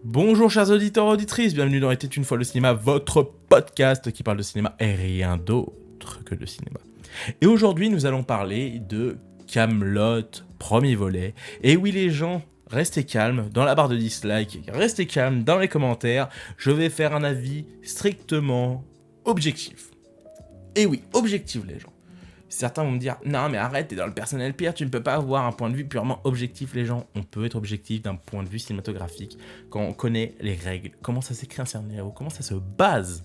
Bonjour chers auditeurs et auditrices, bienvenue dans Était une fois le cinéma, votre podcast qui parle de cinéma et rien d'autre que de cinéma. Et aujourd'hui nous allons parler de Kaamelott, premier volet. Et oui les gens, restez calmes dans la barre de dislike, restez calmes dans les commentaires, je vais faire un avis strictement objectif. Et oui, objectif les gens. Certains vont me dire, non mais arrête, t'es dans le personnel pire, tu ne peux pas avoir un point de vue purement objectif les gens. On peut être objectif d'un point de vue cinématographique quand on connaît les règles, comment ça s'écrit un scénario, comment ça se base.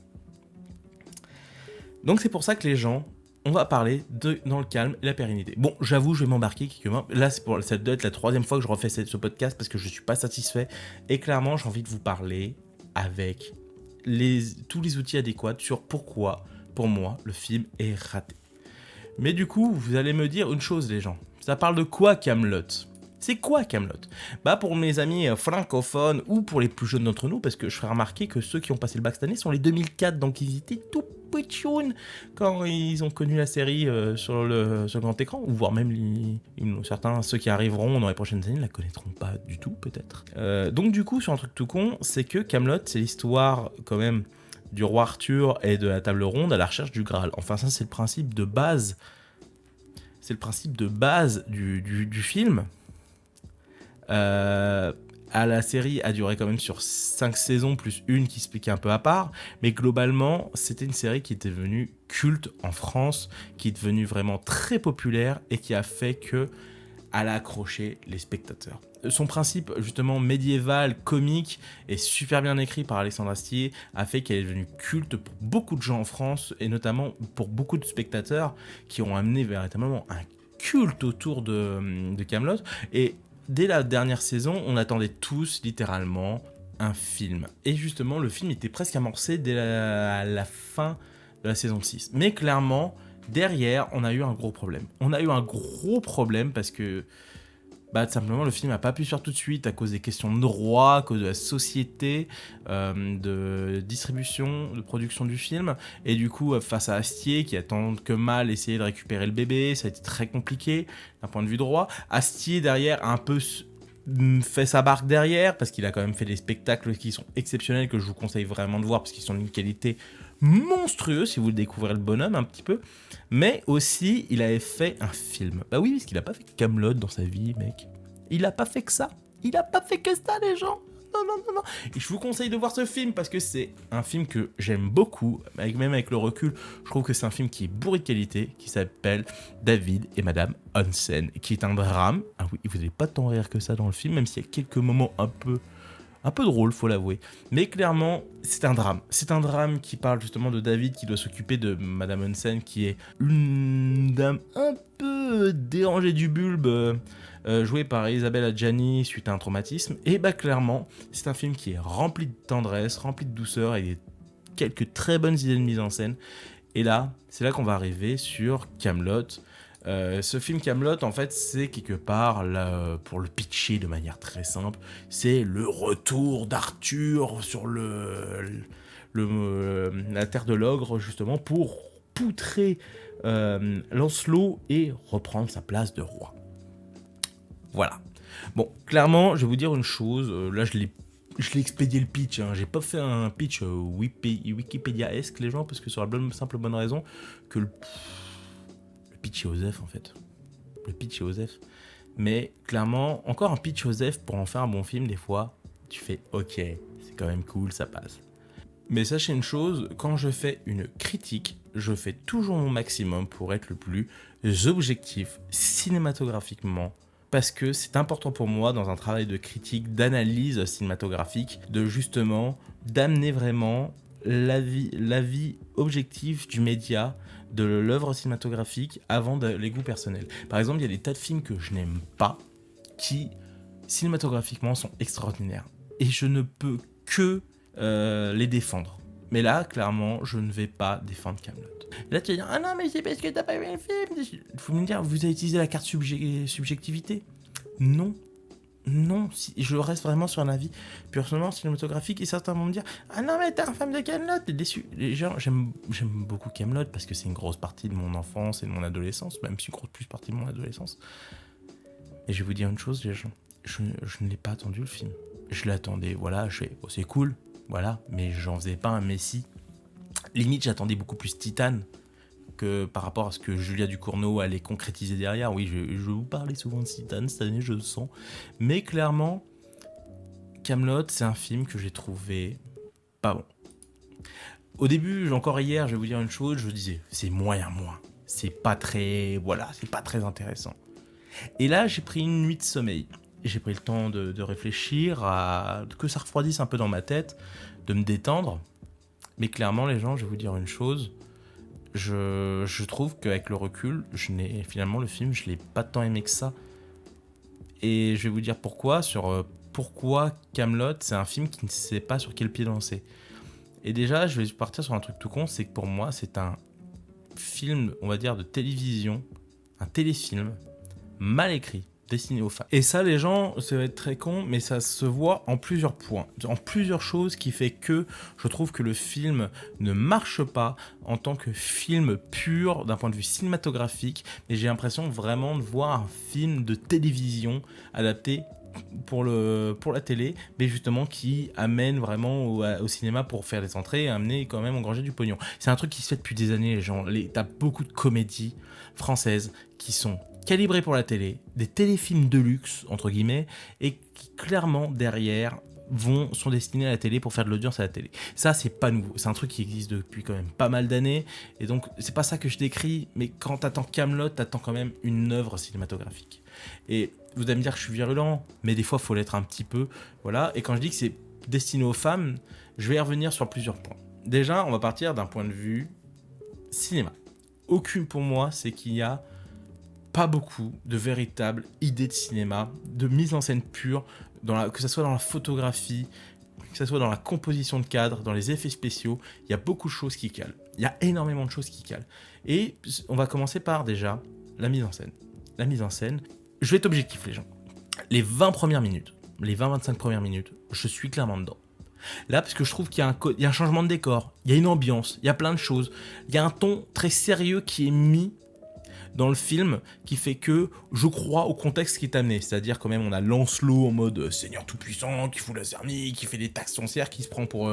Donc c'est pour ça que les gens, on va parler de dans le calme et la pérennité. Bon, j'avoue, je vais m'embarquer quelques mois. Là, ça doit être la troisième fois que je refais ce podcast parce que je ne suis pas satisfait. Et clairement, j'ai envie de vous parler avec tous les outils adéquats sur pourquoi, pour moi, le film est raté. Mais du coup, vous allez me dire une chose, les gens. Ça parle de quoi, Kaamelott ? C'est quoi Kaamelott ? Bah, pour mes amis francophones ou pour les plus jeunes d'entre nous, parce que je ferai remarquer que ceux qui ont passé le bac cette année sont les 2004, donc ils étaient tout petits quand ils ont connu la série sur le grand écran, ou voire même certains, ceux qui arriveront dans les prochaines années, ne la connaîtront pas du tout, peut-être. Donc du coup, sur un truc tout con, c'est que Kaamelott, c'est l'histoire, quand même, du roi Arthur et de la table ronde à la recherche du Graal. Enfin, ça, c'est le principe de base. C'est le principe de base du film. La série a duré quand même sur 5 saisons, plus une qui se piquait un peu à part. Mais globalement, c'était une série qui était devenue culte en France, qui est devenue vraiment très populaire et qui a fait que elle a accroché les spectateurs. Son principe justement médiéval, comique et super bien écrit par Alexandre Astier a fait qu'elle est devenue culte pour beaucoup de gens en France et notamment pour beaucoup de spectateurs qui ont amené véritablement un culte autour de Kaamelott. Et dès la dernière saison, on attendait tous littéralement un film. Et justement, le film était presque amorcé dès la fin de la saison 6. Mais clairement, derrière, on a eu un gros problème. On a eu un gros problème parce que simplement le film n'a pas pu se faire tout de suite à cause des questions de droit, à cause de la société, de distribution, de production du film. Et du coup, face à Astier qui a tant que mal essayé de récupérer le bébé, ça a été très compliqué d'un point de vue droit. Astier derrière a un peu fait sa barque derrière parce qu'il a quand même fait des spectacles qui sont exceptionnels que je vous conseille vraiment de voir parce qu'ils sont d'une qualité monstrueuse si vous le découvrez le bonhomme un petit peu. Mais aussi il avait fait un film. Bah oui, parce qu'il a pas fait Kaamelott dans sa vie, mec. Il a pas fait que ça. Il a pas fait que ça, les gens. Non. Et je vous conseille de voir ce film parce que c'est un film que j'aime beaucoup, même avec le recul. Je trouve que c'est un film qui est bourré de qualité, qui s'appelle David et Madame Hansen, qui est un drame. Ah oui, vous n'avez pas tant rire que ça dans le film, même s'il y a quelques moments un peu drôle, faut l'avouer. Mais clairement, c'est un drame. C'est un drame qui parle justement de David qui doit s'occuper de Madame Hansen, qui est une dame un peu dérangée du bulbe, jouée par Isabelle Adjani suite à un traumatisme. Et clairement, c'est un film qui est rempli de tendresse, rempli de douceur et quelques très bonnes idées de mise en scène. Et là, c'est là qu'on va arriver sur Kaamelott. Ce film Kaamelott, en fait, c'est quelque part, là, pour le pitcher de manière très simple, c'est le retour d'Arthur sur la terre de l'ogre, justement, pour poutrer Lancelot et reprendre sa place de roi. Voilà. Bon, clairement, je vais vous dire une chose, là, je l'ai expédié le pitch, hein. J'ai pas fait un pitch Wikipédia-esque, les gens, parce que sur la simple bonne raison que le pitch est Osef, en fait. Le pitch est Osef. Mais clairement, encore un pitch Osef pour en faire un bon film, des fois, tu fais ok, c'est quand même cool, ça passe. Mais sachez une chose, quand je fais une critique, je fais toujours mon maximum pour être le plus objectif cinématographiquement. Parce que c'est important pour moi dans un travail de critique, d'analyse cinématographique, de justement d'amener vraiment l'avis objectif du média, de l'œuvre cinématographique avant les goûts personnels. Par exemple, il y a des tas de films que je n'aime pas qui cinématographiquement sont extraordinaires. Et je ne peux que les défendre. Mais là, clairement, je ne vais pas défendre Kaamelott. Là, tu vas dire, ah non, mais c'est parce que t'as pas vu le film. Il faut me dire, vous avez utilisé la carte subjectivité ? Non. Non, je reste vraiment sur un avis purement cinématographique et certains vont me dire, ah non, mais t'es un fan de Kaamelott, t'es déçu. Les gens, j'aime beaucoup Kaamelott parce que c'est une grosse partie de mon enfance et de mon adolescence, même si une grosse plus partie de mon adolescence. Et je vais vous dire une chose, les gens, je ne l'ai pas attendu le film. je l'attendais, voilà, je fais, oh, c'est cool, voilà, mais j'en faisais pas un messie. Limite, j'attendais beaucoup plus Titane que par rapport à ce que Julia Ducournau allait concrétiser derrière. Oui, je vais vous parler souvent de Titane cette année, je le sens. Mais clairement, Kaamelott, c'est un film que j'ai trouvé pas bon. Au début, encore hier, je vais vous dire une chose, je disais, c'est moyen. C'est pas très, voilà, c'est pas très intéressant. Et là, j'ai pris une nuit de sommeil. J'ai pris le temps de réfléchir, à que ça refroidisse un peu dans ma tête, de me détendre. Mais clairement, les gens, je vais vous dire une chose, je trouve qu'avec le recul, finalement, le film, je l'ai pas tant aimé que ça. Et je vais vous dire pourquoi, pourquoi Kaamelott, c'est un film qui ne sait pas sur quel pied danser. Et déjà, je vais partir sur un truc tout con, c'est que pour moi, c'est un film, on va dire, de télévision, un téléfilm, mal écrit, destiné aux femmes. Et ça, les gens, ça va être très con, mais ça se voit en plusieurs points, en plusieurs choses qui fait que je trouve que le film ne marche pas en tant que film pur d'un point de vue cinématographique, mais j'ai l'impression vraiment de voir un film de télévision adapté pour la télé, mais justement qui amène vraiment au cinéma pour faire des entrées et amener quand même engranger du pognon. C'est un truc qui se fait depuis des années, les gens. T'as beaucoup de comédies françaises qui sont calibrées pour la télé, des téléfilms de luxe, entre guillemets, et qui clairement derrière sont destinés à la télé pour faire de l'audience à la télé. Ça, c'est pas nouveau. C'est un truc qui existe depuis quand même pas mal d'années. Et donc, c'est pas ça que je décris, mais quand t'attends Kaamelott, t'attends quand même une œuvre cinématographique. Et vous allez me dire que je suis virulent, mais des fois, il faut l'être un petit peu. Voilà. Et quand je dis que c'est destiné aux femmes, je vais y revenir sur plusieurs points. Déjà, on va partir d'un point de vue cinéma. Aucune pour moi, c'est qu'il y a pas beaucoup de véritables idées de cinéma, de mise en scène pure, que ce soit dans la photographie, que ce soit dans la composition de cadre, dans les effets spéciaux, il y a beaucoup de choses qui calent. Il y a énormément de choses qui calent. Et on va commencer par déjà la mise en scène. La mise en scène, je vais être objectif les gens. Les 20 premières minutes, les 20-25 premières minutes, je suis clairement dedans. Là, parce que je trouve qu'il y a un changement de décor, il y a une ambiance, il y a plein de choses. Il y a un ton très sérieux qui est mis dans le film qui fait que je crois au contexte qui est amené. C'est-à-dire quand même on a Lancelot en mode seigneur tout-puissant, qui fout la zermie, qui fait des taxes foncières, qui se prend pour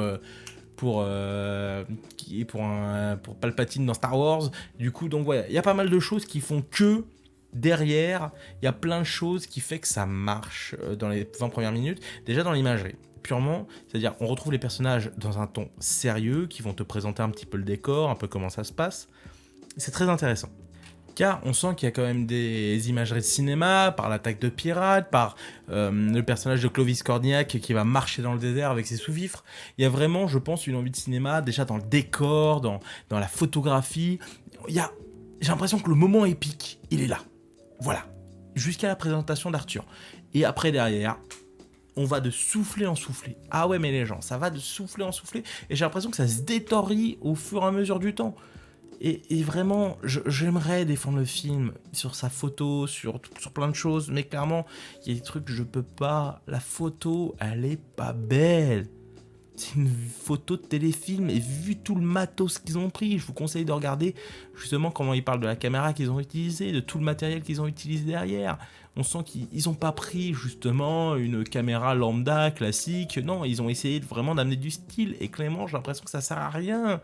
Palpatine dans Star Wars. Du coup, donc voilà, il y a pas mal de choses qui font que derrière, il y a plein de choses qui fait que ça marche dans les 20 premières minutes. Déjà dans l'imagerie. Purement, c'est-à-dire on retrouve les personnages dans un ton sérieux qui vont te présenter un petit peu le décor, un peu comment ça se passe. C'est très intéressant. Car on sent qu'il y a quand même des imageries de cinéma, par l'attaque de pirates, par le personnage de Clovis Cornillac qui va marcher dans le désert avec ses sous-fifres. Il y a vraiment, je pense, une envie de cinéma, déjà dans le décor, dans la photographie. J'ai l'impression que le moment épique, il est là. Voilà. Jusqu'à la présentation d'Arthur. Et après, derrière, on va de souffler en souffler. Ah ouais, mais les gens, ça va de souffler en souffler. Et j'ai l'impression que ça se détorie au fur et à mesure du temps. Et vraiment, j'aimerais défendre le film sur sa photo, sur plein de choses, mais clairement, il y a des trucs que je peux pas. La photo, elle est pas belle. C'est une photo de téléfilm, et vu tout le matos qu'ils ont pris, je vous conseille de regarder justement comment ils parlent de la caméra qu'ils ont utilisée, de tout le matériel qu'ils ont utilisé derrière. On sent qu'ils ont pas pris justement une caméra lambda, classique. Non, ils ont essayé vraiment d'amener du style, et clairement, j'ai l'impression que ça sert à rien.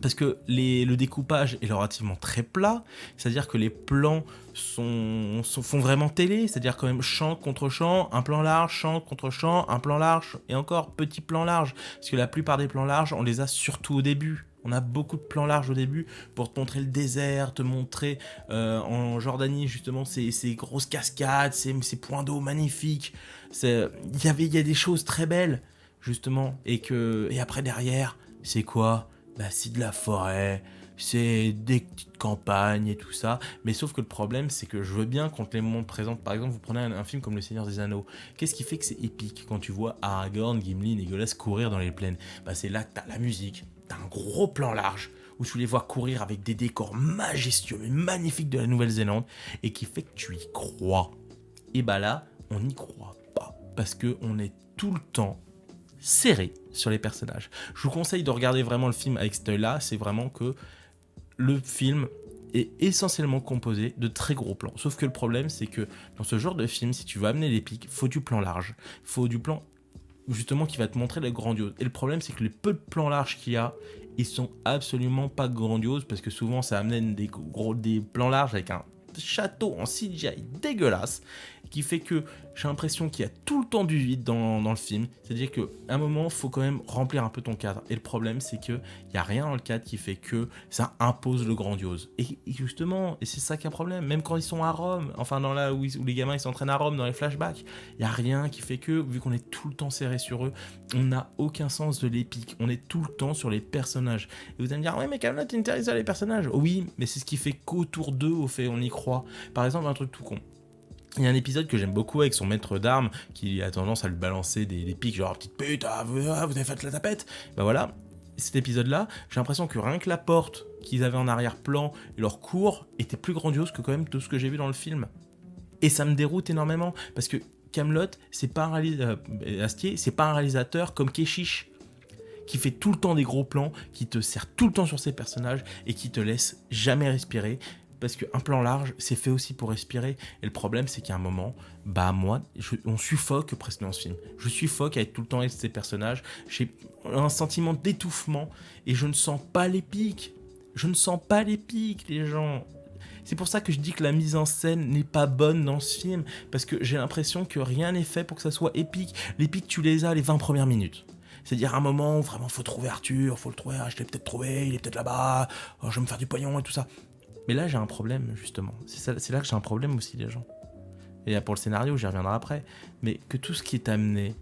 Parce que le découpage est relativement très plat, c'est-à-dire que les plans font vraiment télé, c'est-à-dire quand même champ contre champ, un plan large, champ contre champ, un plan large, et encore petit plan large, parce que la plupart des plans larges, on les a surtout au début. On a beaucoup de plans larges au début pour te montrer le désert, te montrer en Jordanie justement ces grosses cascades, ces points d'eau magnifiques. Il y a des choses très belles justement, et après derrière, c'est quoi ? Bah, c'est de la forêt, c'est des petites campagnes et tout ça. Mais sauf que le problème, c'est que je veux bien qu'on te les montre présentes. Par exemple, vous prenez un film comme Le Seigneur des Anneaux. Qu'est-ce qui fait que c'est épique quand tu vois Aragorn, Gimli, Legolas courir dans les plaines ? Bah, c'est là que t'as la musique, t'as un gros plan large où tu les vois courir avec des décors majestueux et magnifiques de la Nouvelle-Zélande et qui fait que tu y crois. Et bah là, on n'y croit pas parce qu'on est tout le temps serré sur les personnages. Je vous conseille de regarder vraiment le film avec cet œil-là, c'est vraiment que le film est essentiellement composé de très gros plans. Sauf que le problème, c'est que dans ce genre de film, si tu veux amener l'épique, faut du plan large. Faut du plan justement qui va te montrer la grandiose. Et le problème, c'est que les peu de plans larges qu'il y a, ils sont absolument pas grandioses parce que souvent ça amène des plans larges avec un château en CGI dégueulasse qui fait que j'ai l'impression qu'il y a tout le temps du vide dans le film. C'est-à-dire qu'à un moment, il faut quand même remplir un peu ton cadre. Et le problème, c'est qu'il n'y a rien dans le cadre qui fait que ça impose le grandiose. Et justement, et c'est ça qui est un problème, même quand ils sont à Rome, enfin dans là où les gamins ils s'entraînent à Rome, dans les flashbacks, il n'y a rien qui fait que, vu qu'on est tout le temps serré sur eux, on n'a aucun sens de l'épique. On est tout le temps sur les personnages. Et vous allez me dire, ouais mais Kaamelott est intéressé à les personnages. Oui, mais c'est ce qui fait qu'autour d'eux, au fait, on y croit. Par exemple, un truc tout con. Il y a un épisode que j'aime beaucoup avec son maître d'armes qui a tendance à lui balancer des pics genre petite pute, vous avez fait la tapette. Bah voilà, cet épisode-là, j'ai l'impression que rien que la porte qu'ils avaient en arrière-plan et leur cours était plus grandiose que quand même tout ce que j'ai vu dans le film. Et ça me déroute énormément parce que Kaamelott, c'est pas Astier, c'est pas un réalisateur comme Keshish qui fait tout le temps des gros plans, qui te sert tout le temps sur ses personnages et qui te laisse jamais respirer. Parce qu'un plan large, c'est fait aussi pour respirer. Et le problème, c'est qu'à un moment, on suffoque presque dans ce film. Je suffoque à être tout le temps avec ces personnages. J'ai un sentiment d'étouffement et je ne sens pas l'épique. Je ne sens pas l'épique, les gens. C'est pour ça que je dis que la mise en scène n'est pas bonne dans ce film. Parce que j'ai l'impression que rien n'est fait pour que ça soit épique. L'épique, tu les as les 20 premières minutes. C'est-à-dire un moment où vraiment faut trouver Arthur, faut le trouver, je l'ai peut-être trouvé, il est peut-être là-bas, je vais me faire du pognon et tout ça. Mais là, j'ai un problème, justement. C'est là que j'ai un problème aussi, les gens. Et pour le scénario, j'y reviendrai après. Mais que tout ce qui est amené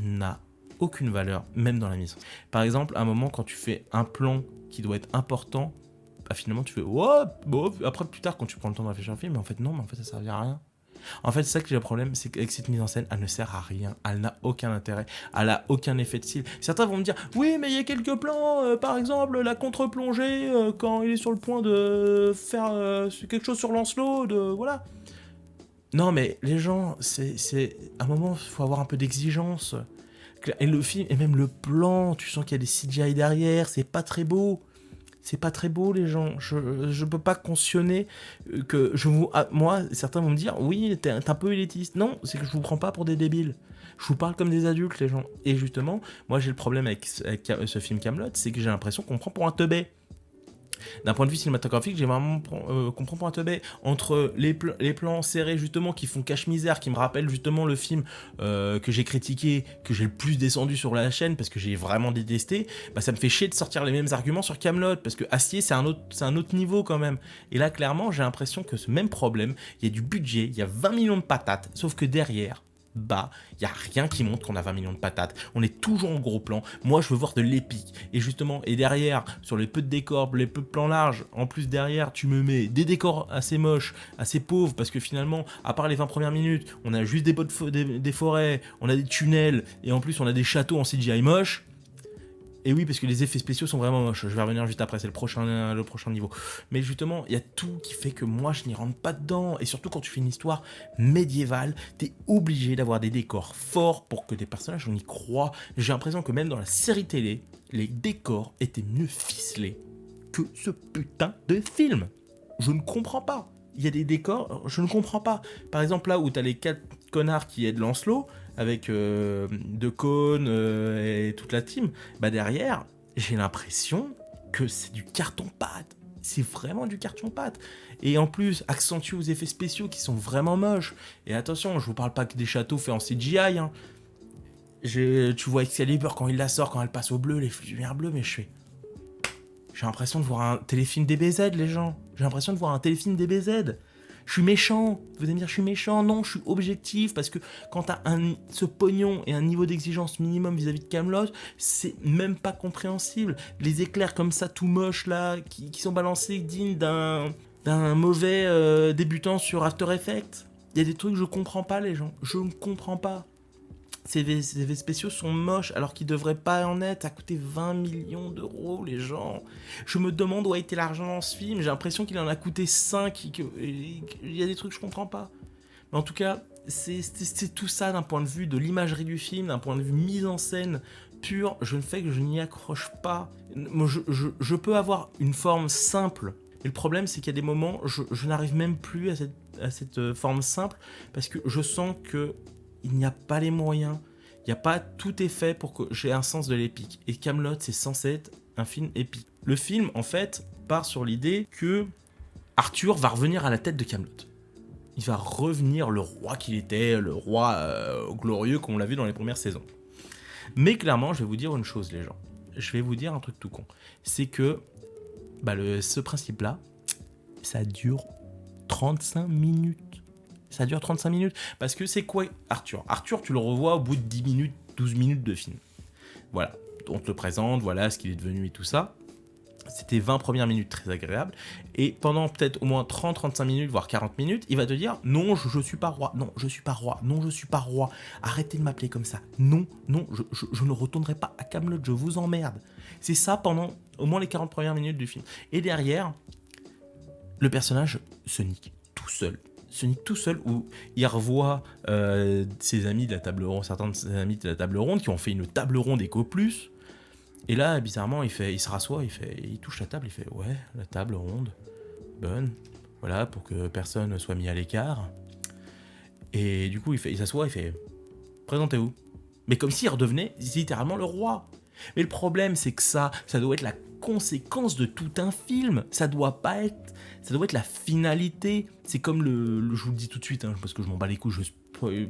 n'a aucune valeur, même dans la mise. Par exemple, à un moment, quand tu fais un plan qui doit être important, bah finalement, tu fais « Oh !» Bon, après, plus tard, quand tu prends le temps de réfléchir à un film, mais en fait, non, mais en fait, ça ne servira à rien. En fait, c'est ça que j'ai le problème, c'est qu'avec cette mise en scène, elle ne sert à rien, elle n'a aucun intérêt, elle n'a aucun effet de style. Certains vont me dire, oui, mais il y a quelques plans, par exemple, la contre-plongée, quand il est sur le point de faire quelque chose sur Lancelot, voilà. Non, mais les gens, c'est à un moment, il faut avoir un peu d'exigence. Et le film, et même le plan, tu sens qu'il y a des CGI derrière, c'est pas très beau. C'est pas très beau, les gens. Je peux pas cautionner que moi, certains vont me dire, oui, t'es un peu élitiste. Non, c'est que je vous prends pas pour des débiles. Je vous parle comme des adultes, les gens. Et justement, moi, j'ai le problème avec ce film Kaamelott, c'est que j'ai l'impression qu'on me prend pour un teubé. D'un point de vue cinématographique, j'ai vraiment qu'on prend pour un teubé. Entre les plans serrés, justement, qui font cache-misère, qui me rappellent justement le film que j'ai critiqué, que j'ai le plus descendu sur la chaîne, parce que j'ai vraiment détesté, bah ça me fait chier de sortir les mêmes arguments sur Kaamelott, parce que Astier, c'est un autre niveau quand même. Et là, clairement, j'ai l'impression que ce même problème, il y a du budget, il y a 20 millions de patates, sauf que derrière, il n'y a rien qui montre qu'on a 20 millions de patates. On est toujours en gros plan. Moi, je veux voir de l'épique. Et justement, et derrière, sur les peu de décors, les peu de plans larges, en plus derrière, tu me mets des décors assez moches, assez pauvres, parce que finalement, à part les 20 premières minutes, on a juste des forêts, on a des tunnels, et en plus, on a des châteaux en CGI moches. Et oui, parce que les effets spéciaux sont vraiment moches. Je vais revenir juste après, c'est le prochain niveau. Mais justement, il y a tout qui fait que moi, je n'y rentre pas dedans. Et surtout, quand tu fais une histoire médiévale, t'es obligé d'avoir des décors forts pour que des personnages, on y croit. J'ai l'impression que même dans la série télé, les décors étaient mieux ficelés que ce putain de film. Je ne comprends pas. Il y a des décors, je ne comprends pas. Par exemple, là où t'as les 4 connards qui aident Lancelot, avec De Caunes et toute la team, bah derrière, j'ai l'impression que c'est du carton-pâte. C'est vraiment du carton-pâte. Et en plus, accentué aux effets spéciaux qui sont vraiment moches. Et attention, je vous parle pas que des châteaux faits en CGI. Hein. Tu vois Excalibur quand il la sort, quand elle passe au bleu, les lumières bleues, mais j'ai l'impression de voir un téléfilm DBZ, les gens. J'ai l'impression de voir un téléfilm DBZ. Je suis méchant. Vous allez me dire, je suis méchant. Non, je suis objectif, parce que quand t'as ce pognon et un niveau d'exigence minimum vis-à-vis de Kaamelott, c'est même pas compréhensible. Les éclairs comme ça, tout moches, là, qui sont balancés dignes d'un mauvais débutant sur After Effects. Il y a des trucs que je comprends pas, les gens. Je ne comprends pas. Ces effets spéciaux sont moches alors qu'ils devraient pas en être. Ça a coûté 20 millions d'euros, les gens. Je me demande où a été l'argent dans ce film. J'ai l'impression qu'il en a coûté 5. Il y a des trucs que je comprends pas. Mais en tout cas, c'est tout ça d'un point de vue de l'imagerie du film, d'un point de vue mise en scène pure. Je ne fais que je n'y accroche pas. Moi, je peux avoir une forme simple Et le problème, c'est qu'il y a des moments, je n'arrive même plus à cette forme simple, parce que je sens que il n'y a pas les moyens, il n'y a pas tout est fait pour que j'ai un sens de l'épique. Et Kaamelott, c'est censé être un film épique. Le film, en fait, part sur l'idée que Arthur va revenir à la tête de Kaamelott. Il va revenir le roi qu'il était, le roi glorieux qu'on l'a vu dans les premières saisons. Mais clairement, je vais vous dire une chose, les gens. Je vais vous dire un truc tout con. C'est que ce principe-là, ça dure 35 minutes. Ça dure 35 minutes. Parce que c'est quoi Arthur ? Arthur, tu le revois au bout de 10 minutes, 12 minutes de film. Voilà. On te le présente, voilà ce qu'il est devenu et tout ça. C'était 20 premières minutes très agréables. Et pendant peut-être au moins 30-35 minutes, voire 40 minutes, il va te dire « Non, je suis pas roi. Non, je suis pas roi. Non, je suis pas roi. Arrêtez de m'appeler comme ça. Non, je ne retournerai pas à Kaamelott. Je vous emmerde. » C'est ça pendant au moins les 40 premières minutes du film. Et derrière, le personnage se nique tout seul. Où il revoit ses amis de la table ronde, certains de ses amis de la table ronde qui ont fait une table ronde Éco Plus. Et là, bizarrement, il se rassoit, il touche la table, il fait « Ouais, la table ronde, bonne, voilà, pour que personne ne soit mis à l'écart. » Et du coup, il s'assoit, il fait « Présentez-vous. » Mais comme s'il redevenait littéralement le roi. Mais le problème, c'est que ça doit être la conséquence de tout un film. Ça doit être la finalité. C'est comme je vous le dis tout de suite, parce que je m'en bats les couilles,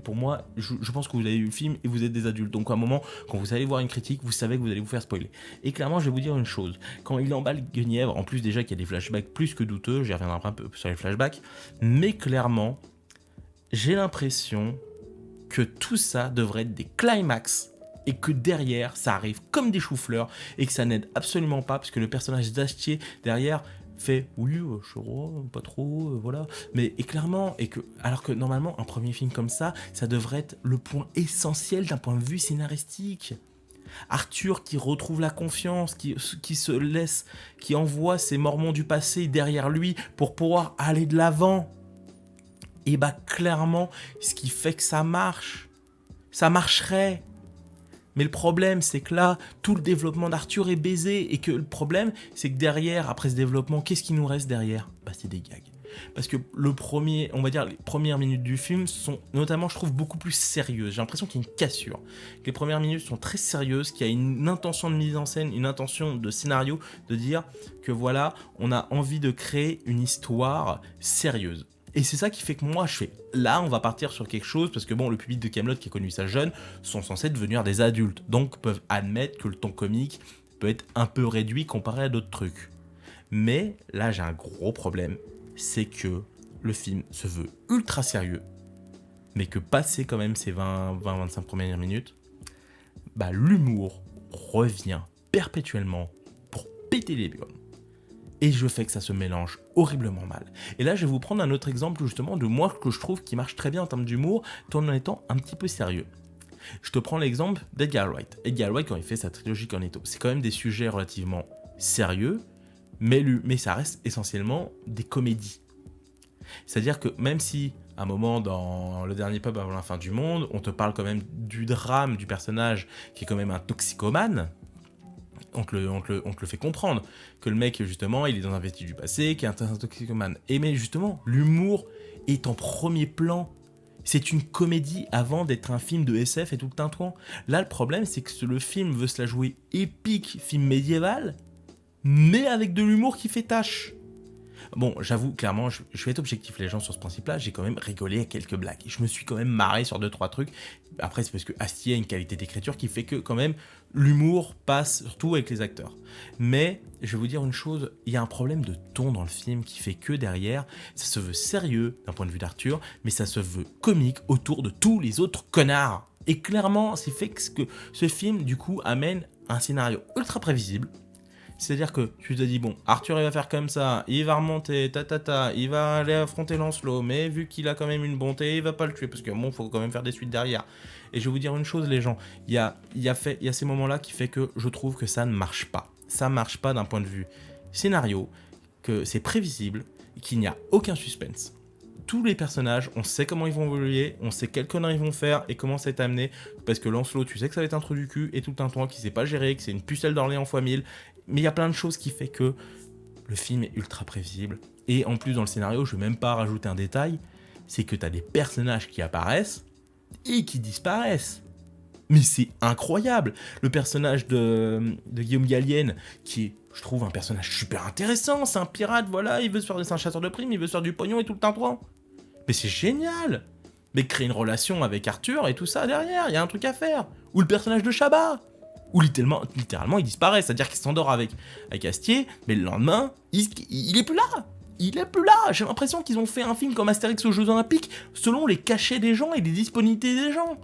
pour moi, je pense que vous avez vu le film et vous êtes des adultes. Donc à un moment, quand vous allez voir une critique, vous savez que vous allez vous faire spoiler. Et clairement, je vais vous dire une chose. Quand il emballe Guenièvre, en plus déjà qu'il y a des flashbacks plus que douteux, j'y reviendrai un peu sur les flashbacks, mais clairement, j'ai l'impression que tout ça devrait être des climax et que derrière, ça arrive comme des choux-fleurs et que ça n'aide absolument pas parce que le personnage d'Astier derrière fait oui, je suis roi, pas trop, voilà. Mais et clairement, alors que normalement, un premier film comme ça devrait être le point essentiel d'un point de vue scénaristique. Arthur qui retrouve la confiance, qui se laisse, qui envoie ses mormons du passé derrière lui pour pouvoir aller de l'avant. Et clairement, ce qui fait que ça marcherait. Mais le problème, c'est que là, tout le développement d'Arthur est baisé. Et que le problème, c'est que derrière, après ce développement, qu'est-ce qui nous reste derrière ? C'est des gags. Parce que les premières minutes du film sont notamment, je trouve, beaucoup plus sérieuses. J'ai l'impression qu'il y a une cassure. Les premières minutes sont très sérieuses, qu'il y a une intention de mise en scène, une intention de scénario, de dire que voilà, on a envie de créer une histoire sérieuse. Et c'est ça qui fait que moi je fais, là on va partir sur quelque chose, parce que le public de Kaamelott qui a connu ça jeune, sont censés devenir des adultes, donc peuvent admettre que le ton comique peut être un peu réduit comparé à d'autres trucs. Mais là j'ai un gros problème, c'est que le film se veut ultra sérieux, mais que passé quand même ces 20-25 premières minutes, l'humour revient perpétuellement pour péter les burnes. Et je fais que ça se mélange horriblement mal. Et là, je vais vous prendre un autre exemple justement de moi que je trouve qui marche très bien en termes d'humour, tout en étant un petit peu sérieux. Je te prends l'exemple d'Edgar Wright. Edgar Wright, quand il fait sa trilogie Cornetto, c'est quand même des sujets relativement sérieux, mais ça reste essentiellement des comédies. C'est-à-dire que même si, à un moment dans Le Dernier Pub avant la fin du monde, on te parle quand même du drame du personnage qui est quand même un toxicomane, on te le fait comprendre, que le mec, justement, il est dans un vestige du passé, qui est un toxicomane. Et mais justement, l'humour est en premier plan. C'est une comédie avant d'être un film de SF et tout le tintouin. Là, le problème, c'est que le film veut se la jouer épique, film médiéval, mais avec de l'humour qui fait tâche. Bon, j'avoue, clairement, je vais être objectif, les gens, sur ce principe-là, j'ai quand même rigolé à quelques blagues. Je me suis quand même marré sur 2-3 trucs. Après, c'est parce que Astier a une qualité d'écriture qui fait que, quand même, l'humour passe surtout avec les acteurs. Mais, je vais vous dire une chose, il y a un problème de ton dans le film qui fait que, derrière, ça se veut sérieux d'un point de vue d'Arthur, mais ça se veut comique autour de tous les autres connards. Et clairement, c'est fait que ce film, du coup, amène un scénario ultra prévisible. C'est-à-dire que tu te dis, bon, Arthur il va faire comme ça, il va remonter, il va aller affronter Lancelot, mais vu qu'il a quand même une bonté, il va pas le tuer, parce que bon, faut quand même faire des suites derrière. Et je vais vous dire une chose, les gens, il y a ces moments-là qui fait que je trouve que ça ne marche pas. Ça marche pas d'un point de vue scénario, que c'est prévisible, qu'il n'y a aucun suspense. Tous les personnages, on sait comment ils vont évoluer, on sait quelles conneries ils vont faire et comment c'est amené, parce que Lancelot, tu sais que ça va être un trou du cul et tout un toit qui sait pas gérer, que c'est une pucelle d'Orléans x 1000, mais il y a plein de choses qui fait que le film est ultra prévisible. Et en plus, dans le scénario, je vais même pas rajouter un détail, c'est que t'as des personnages qui apparaissent et qui disparaissent. Mais c'est incroyable. Le personnage de Guillaume Gallienne, qui est, je trouve, un personnage super intéressant. C'est un pirate, voilà, c'est un chasseur de primes, il veut se faire du pognon et tout le tintouin. Mais c'est génial. Mais créer une relation avec Arthur et tout ça derrière, il y a un truc à faire. Ou le personnage de Chabat, où littéralement il disparaît, c'est-à-dire qu'il s'endort avec Astier, mais le lendemain, il est plus là. Il est plus là. J'ai l'impression qu'ils ont fait un film comme Astérix aux Jeux Olympiques selon les cachets des gens et les disponibilités des gens.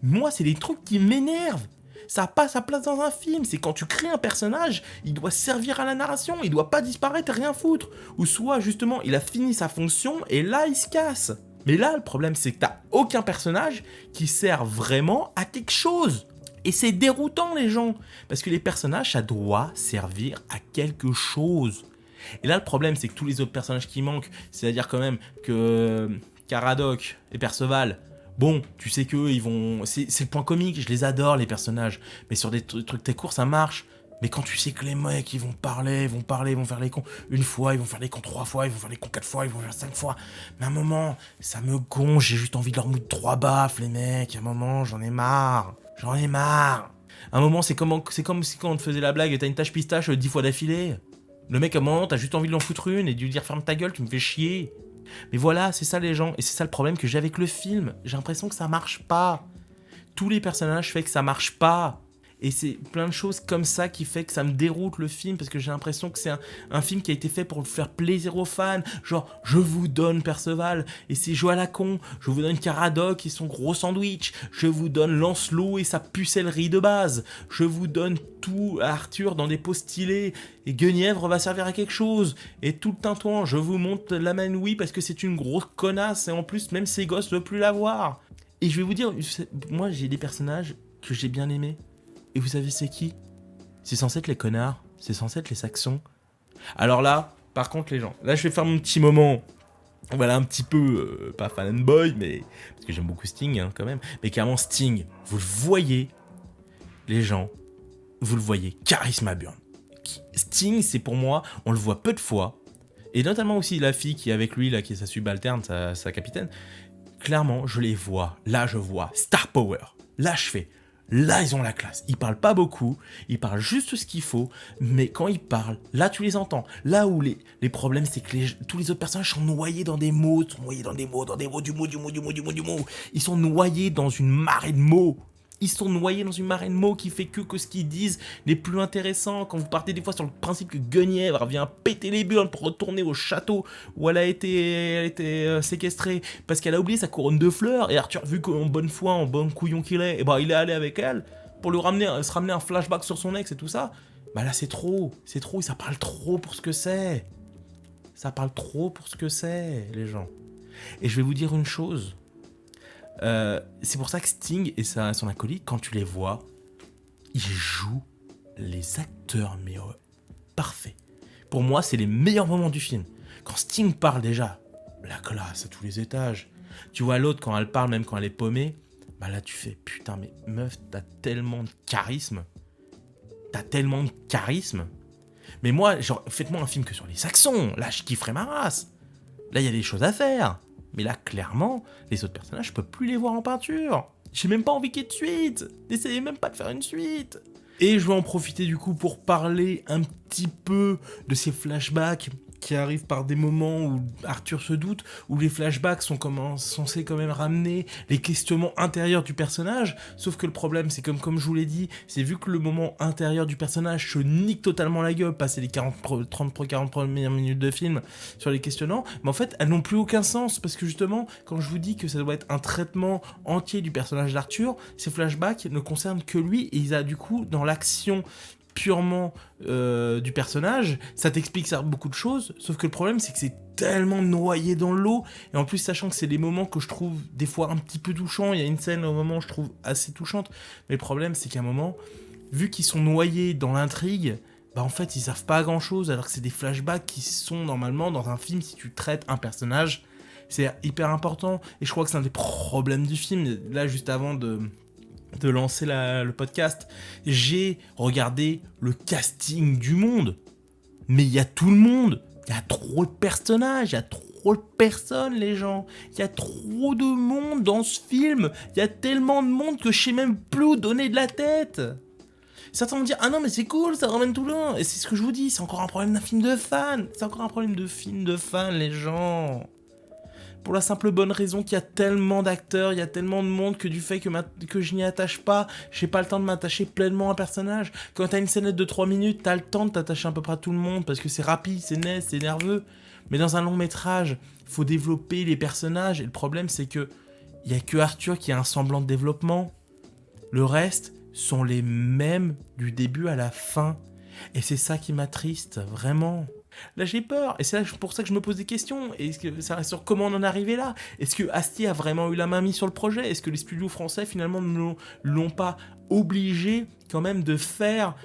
Moi, c'est des trucs qui m'énervent. Ça n'a pas sa place dans un film. C'est quand tu crées un personnage, il doit servir à la narration, il doit pas disparaître et rien foutre. Ou soit, justement, il a fini sa fonction et là, il se casse. Mais là, le problème, c'est que t'as aucun personnage qui sert vraiment à quelque chose. Et c'est déroutant, les gens. Parce que les personnages, ça doit servir à quelque chose. Et là, le problème, c'est que tous les autres personnages qui manquent, c'est-à-dire quand même que Caradoc et Perceval, bon, tu sais qu'eux, ils vont... C'est le point comique, je les adore, les personnages. Mais sur des trucs très courts, ça marche. Mais quand tu sais que les mecs, ils vont parler, ils vont faire les cons une fois, ils vont faire les cons 3 fois, ils vont faire les cons 4 fois, ils vont faire 5 fois. Mais à un moment, ça me gonfle, j'ai juste envie de leur mouiller 3 baffes, les mecs. À un moment, j'en ai marre. À un moment, c'est comme si quand on te faisait la blague, t'as une tache pistache 10 fois d'affilée. Le mec, à un moment, t'as juste envie de l'en foutre une et de lui dire ferme ta gueule, tu me fais chier. Mais voilà, c'est ça les gens, et c'est ça le problème que j'ai avec le film. J'ai l'impression que ça marche pas. Tous les personnages font que ça marche pas. Et c'est plein de choses comme ça qui fait que ça me déroute le film, parce que j'ai l'impression que c'est un film qui a été fait pour faire plaisir aux fans. Genre, je vous donne Perceval et ses jeux à la con, je vous donne Caradoc et son gros sandwich, je vous donne Lancelot et sa pucellerie de base, je vous donne tout à Arthur dans des pots stylés, et Guenièvre va servir à quelque chose, et tout le tintouin, je vous montre la Manouille parce que c'est une grosse connasse, et en plus, même ses gosses ne veulent plus la voir. Et je vais vous dire, moi j'ai des personnages que j'ai bien aimés. Et vous savez c'est qui ? C'est censé être les connards, c'est censé être les Saxons. Alors là, par contre les gens, là je vais faire mon petit moment, voilà un petit peu, pas fanboy, mais parce que j'aime beaucoup Sting hein, quand même, mais carrément Sting, vous le voyez, les gens, vous le voyez, Charisma Burn. Sting c'est pour moi, on le voit peu de fois, et notamment aussi la fille qui est avec lui, là, qui est sa subalterne, sa capitaine, clairement je les vois, là je vois, Star Power, là je fais... Là, ils ont la classe. Ils parlent pas beaucoup, ils parlent juste ce qu'il faut, mais quand ils parlent, là, tu les entends. Là où les problèmes, c'est que tous les autres personnages sont noyés dans des mots, du mot. Ils sont noyés dans une marée de mots. Qui fait que ce qu'ils disent n'est plus intéressant. Quand vous partez des fois sur le principe que Guenièvre vient péter les burnes pour retourner au château où elle a été séquestrée parce qu'elle a oublié sa couronne de fleurs, et Arthur, vu qu'en bonne foi, en bon couillon qu'il est, et ben il est allé avec elle pour se ramener un flashback sur son ex et tout ça. Bah là c'est trop, et ça parle trop pour ce que c'est. Les gens. Et je vais vous dire une chose. C'est pour ça que Sting et son acolyte, quand tu les vois, ils jouent les acteurs, mais parfait. Pour moi, c'est les meilleurs moments du film. Quand Sting parle déjà, la classe à tous les étages. Tu vois l'autre, quand elle parle, même quand elle est paumée, bah là tu fais putain, mais meuf, t'as tellement de charisme. Mais moi, genre, faites-moi un film que sur les Saxons. Là, je kifferais ma race. Là, il y a des choses à faire. Mais là, clairement, les autres personnages, je peux plus les voir en peinture. J'ai même pas envie qu'il y ait de suite. N'essayez même pas de faire une suite. Et je vais en profiter du coup pour parler un petit peu de ces flashbacks qui arrivent par des moments où Arthur se doute, où les flashbacks sont censés quand même ramener les questionnements intérieurs du personnage, sauf que le problème c'est comme je vous l'ai dit, c'est vu que le moment intérieur du personnage se nique totalement la gueule, passer les 40 premières minutes de film sur les questionnants, mais en fait elles n'ont plus aucun sens, parce que justement, quand je vous dis que ça doit être un traitement entier du personnage d'Arthur, ces flashbacks ne concernent que lui, et il a du coup, dans l'action purement du personnage, ça t'explique ça beaucoup de choses, sauf que le problème c'est que c'est tellement noyé dans l'eau, et en plus sachant que c'est des moments que je trouve des fois un petit peu touchants, il y a une scène au moment où je trouve assez touchante, mais le problème c'est qu'à un moment, vu qu'ils sont noyés dans l'intrigue, bah en fait ils servent pas à grand chose, alors que c'est des flashbacks qui sont normalement dans un film, si tu traites un personnage, c'est hyper important, et je crois que c'est un des problèmes du film. Là juste avant de lancer le podcast, j'ai regardé le casting du monde. Mais il y a tout le monde. Il y a trop de personnages, il y a trop de personnes, les gens. Il y a trop de monde dans ce film. Il y a tellement de monde que je sais même plus où donner de la tête. Certains vont dire, ah non mais c'est cool, ça ramène tout loin. Et c'est ce que je vous dis, c'est encore un problème d'un film de fan. C'est encore un problème de film de fan, les gens. Pour la simple bonne raison qu'il y a tellement d'acteurs, il y a tellement de monde que du fait que je n'y attache pas, j'ai pas le temps de m'attacher pleinement à un personnage. Quand t'as une scénette de 3 minutes, t'as le temps de t'attacher à peu près à tout le monde parce que c'est rapide, c'est net, c'est nerveux. Mais dans un long métrage, il faut développer les personnages et le problème c'est que il y a que Arthur qui a un semblant de développement. Le reste sont les mêmes du début à la fin. Et c'est ça qui m'attriste, vraiment. Là j'ai peur, et c'est pour ça que je me pose des questions. Est-ce que ça reste sur comment on en est arrivé là? Est-ce que Astier a vraiment eu la main mise sur le projet? Est-ce que les studios français finalement ne l'ont pas obligé quand même de faire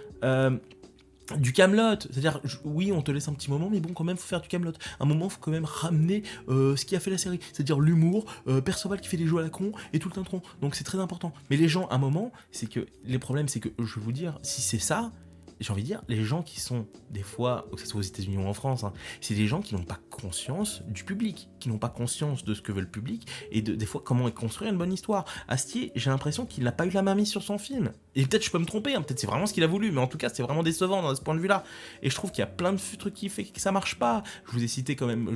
du Camelot? C'est-à-dire, oui, on te laisse un petit moment, mais bon, quand même, faut faire du Camelot. Un moment, faut quand même ramener ce qui a fait la série, c'est-à-dire l'humour, Perceval qui fait des jeux à la con et tout le tintron. Donc c'est très important. Mais les gens, à un moment, c'est que les problèmes, c'est que je vais vous dire, si c'est ça. J'ai envie de dire, les gens qui sont, des fois, que ce soit aux États-Unis ou en France, hein, c'est des gens qui n'ont pas conscience du public, qui n'ont pas conscience de ce que veut le public, et des fois, comment construire une bonne histoire. Astier, j'ai l'impression qu'il n'a pas eu la main mise sur son film. Et peut-être je peux me tromper, hein, peut-être c'est vraiment ce qu'il a voulu, mais en tout cas, c'est vraiment décevant dans ce point de vue-là. Et je trouve qu'il y a plein de trucs qui fait que ça marche pas. Je vous ai cité quand même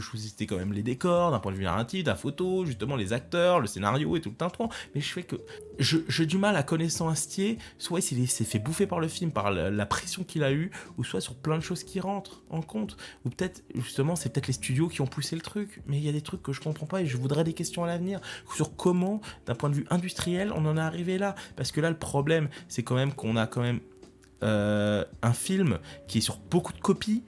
les décors, d'un point de vue narratif, la photo, justement les acteurs, le scénario et tout le tintouin. Mais je fais que j'ai du mal à connaissant Astier, soit il s'est fait bouffer par le film, par la pression qu'il a eu, ou soit sur plein de choses qui rentrent en compte, ou peut-être justement c'est peut-être les studios qui ont poussé le truc, mais il y a des trucs que je comprends pas et je voudrais des questions à l'avenir sur comment d'un point de vue industriel on en est arrivé là, parce que là le problème c'est quand même qu'on a quand même un film qui est sur beaucoup de copies,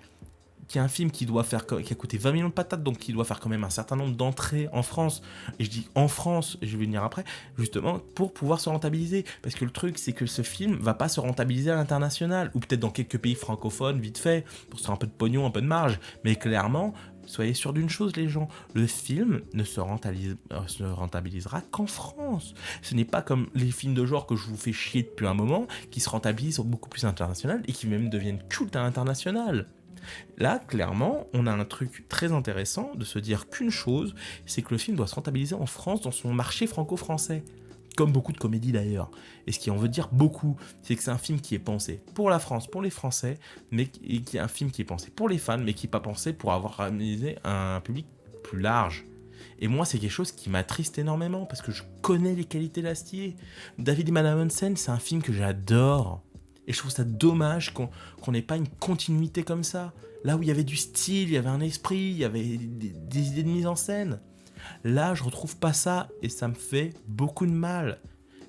qui est un film qui a coûté 20 millions de patates, donc qui doit faire quand même un certain nombre d'entrées en France, et je dis en France, et je vais venir après, justement, pour pouvoir se rentabiliser. Parce que le truc, c'est que ce film va pas se rentabiliser à l'international, ou peut-être dans quelques pays francophones, vite fait, pour se faire un peu de pognon, un peu de marge, mais clairement, soyez sûrs d'une chose, les gens, le film ne se rentabilisera qu'en France. Ce n'est pas comme les films de genre que je vous fais chier depuis un moment, qui se rentabilisent beaucoup plus international, et qui même deviennent cultes à l'international. Là, clairement, on a un truc très intéressant de se dire qu'une chose, c'est que le film doit se rentabiliser en France dans son marché franco-français. Comme beaucoup de comédies d'ailleurs. Et ce qui en veut dire beaucoup, c'est que c'est un film qui est pensé pour la France, pour les Français, mais qui est un film qui est pensé pour les fans, mais qui n'est pas pensé pour avoir réalisé un public plus large. Et moi, c'est quelque chose qui m'attriste énormément, parce que je connais les qualités d'Astier. David et Madame Hansen, c'est un film que j'adore. Et je trouve ça dommage qu'on n'ait pas une continuité comme ça. Là où il y avait du style, il y avait un esprit, il y avait des idées de mise en scène. Là, je retrouve pas ça et ça me fait beaucoup de mal.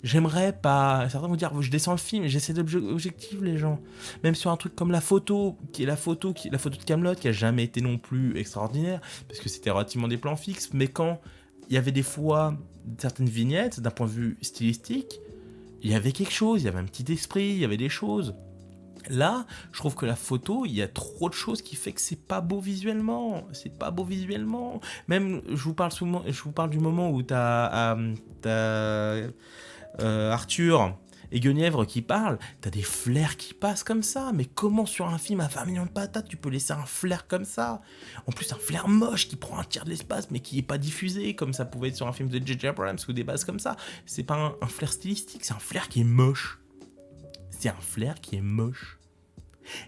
J'aimerais pas... Certains vont dire, je descends le film et j'essaie d'objectiver les gens. Même sur un truc comme la photo de Camelot, qui a jamais été non plus extraordinaire, parce que c'était relativement des plans fixes, mais quand il y avait des fois certaines vignettes, d'un point de vue stylistique, il y avait quelque chose, il y avait un petit esprit, il y avait des choses. Là, je trouve que la photo, il y a trop de choses qui fait que c'est pas beau visuellement. C'est pas beau visuellement. Même, je vous parle du moment où t'as Arthur et Guenièvre qui parlent, t'as des flairs qui passent comme ça. Mais comment sur un film à 20 millions de patates, tu peux laisser un flair comme ça? En plus, un flair moche qui prend un tiers de l'espace, mais qui est pas diffusé, comme ça pouvait être sur un film de J.J. Abrams ou des bases comme ça. C'est pas un flair stylistique, c'est un flair qui est moche. C'est un flair qui est moche.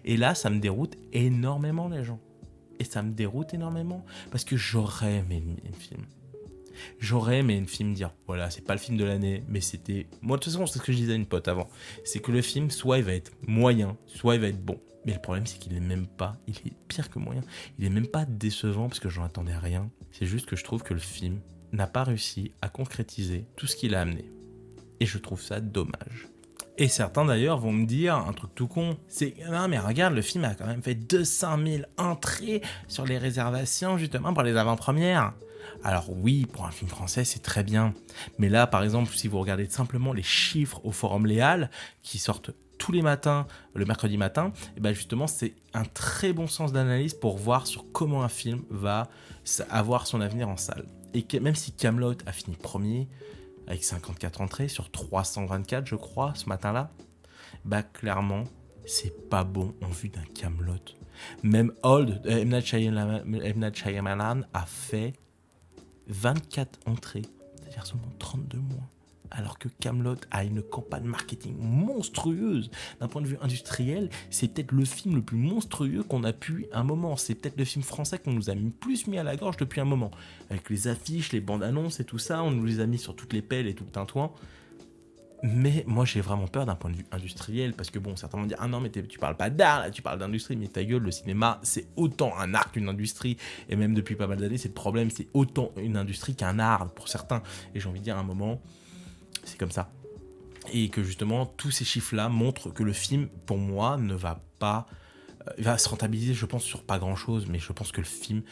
Et là, ça me déroute énormément, les gens. Et ça me déroute énormément, parce que j'aurais aimé un film. J'aurais aimé un film dire, voilà, c'est pas le film de l'année, mais c'était... Moi, de toute façon, c'est ce que je disais à une pote avant. C'est que le film, soit il va être moyen, soit il va être bon. Mais le problème, c'est qu'il est même pas... Il est pire que moyen. Il est même pas décevant, parce que j'en attendais rien. C'est juste que je trouve que le film n'a pas réussi à concrétiser tout ce qu'il a amené. Et je trouve ça dommage. Et certains d'ailleurs vont me dire un truc tout con, c'est non mais regarde, le film a quand même fait 200 000 entrées sur les réservations justement pour les avant-premières. Alors oui, pour un film français c'est très bien, mais là par exemple si vous regardez simplement les chiffres au Forum Léal qui sortent tous les matins, le mercredi matin, et ben justement c'est un très bon sens d'analyse pour voir sur comment un film va avoir son avenir en salle. Et même si Camelot a fini premier, avec 54 entrées sur 324 je crois ce matin-là, bah clairement c'est pas bon en vue d'un Camelot. Même Old, M. Night Shyamalan a fait 24 entrées, c'est-à-dire seulement 32 mois. Alors que Kaamelott a une campagne marketing monstrueuse. D'un point de vue industriel, c'est peut-être le film le plus monstrueux qu'on a pu un moment. C'est peut-être le film français qu'on nous a plus mis à la gorge depuis un moment. Avec les affiches, les bandes annonces et tout ça, on nous les a mis sur toutes les pelles et tout le tintouin. Mais moi j'ai vraiment peur d'un point de vue industriel, parce que bon, certains vont dire ah non mais tu parles pas d'art là, tu parles d'industrie, mais ta gueule, le cinéma c'est autant un art qu'une industrie, et même depuis pas mal d'années c'est le problème, c'est autant une industrie qu'un art pour certains, et j'ai envie de dire à un moment, c'est comme ça. Et que justement tous ces chiffres là montrent que le film pour moi ne va pas, il va se rentabiliser je pense sur pas grand chose, mais je pense que le film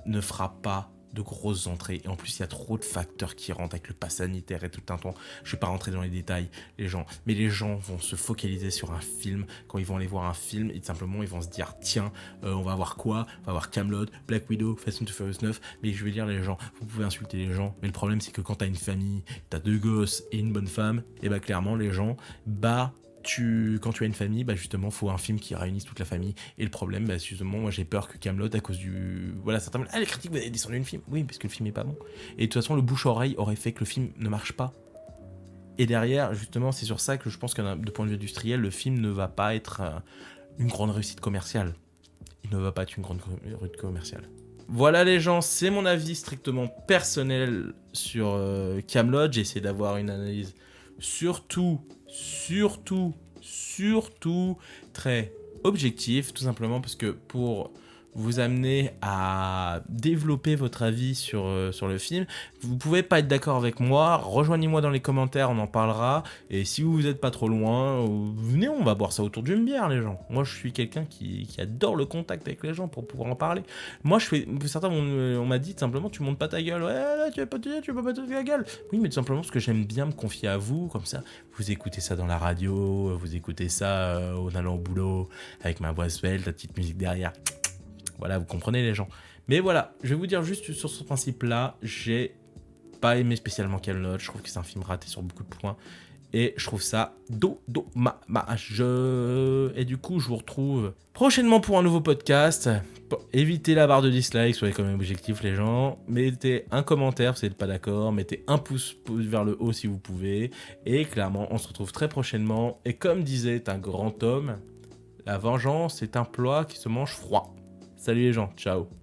ne fera pas de grosses entrées, et en plus il y a trop de facteurs qui rentrent avec le pass sanitaire et tout un temps. Je vais pas rentrer dans les détails, mais les gens vont se focaliser sur un film quand ils vont aller voir un film, et simplement ils vont se dire tiens, on va voir quoi, on va voir Kaamelott, Black Widow, Fast and Furious 9. Mais je vais dire, les gens, vous pouvez insulter les gens, mais le problème c'est que quand t'as une famille, t'as 2 gosses et une bonne femme, et bah clairement les gens, quand tu as une famille, justement, faut un film qui réunisse toute la famille. Et le problème, justement, moi j'ai peur que Kaamelott, à cause du. Voilà, certains. Ah, les critiques, vous avez descendu le film. Oui, parce que le film est pas bon. Et de toute façon, le bouche-oreille aurait fait que le film ne marche pas. Et derrière, justement, c'est sur ça que je pense que de point de vue industriel, le film ne va pas être une grande réussite commerciale. Il ne va pas être une grande réussite commerciale. Voilà les gens, c'est mon avis strictement personnel sur Kaamelott. J'ai essayé d'avoir une analyse surtout très objectif, tout simplement parce que pour vous amener à développer votre avis sur le film. Vous pouvez pas être d'accord avec moi, rejoignez-moi dans les commentaires, on en parlera. Et si vous n'êtes pas trop loin, venez, on va boire ça autour d'une bière, les gens. Moi, je suis quelqu'un qui adore le contact avec les gens pour pouvoir en parler. Moi, certains on m'a dit simplement, tu montes pas ta gueule. Ouais, là, tu vas pas te ta gueule. Oui, mais tout simplement parce que j'aime bien me confier à vous, comme ça. Vous écoutez ça dans la radio, vous écoutez ça en allant au boulot, avec ma voix svelte, la petite musique derrière. Voilà, vous comprenez les gens. Mais voilà, je vais vous dire juste sur ce principe-là, j'ai pas aimé spécialement Kaamelott. Je trouve que c'est un film raté sur beaucoup de points. Et je trouve ça dommage. Et du coup, je vous retrouve prochainement pour un nouveau podcast. Bon, évitez la barre de dislike, soyez quand même objectifs les gens. Mettez un commentaire si vous n'êtes pas d'accord. Mettez un pouce vers le haut si vous pouvez. Et clairement, on se retrouve très prochainement. Et comme disait un grand homme, la vengeance est un plat qui se mange froid. Salut les gens, ciao.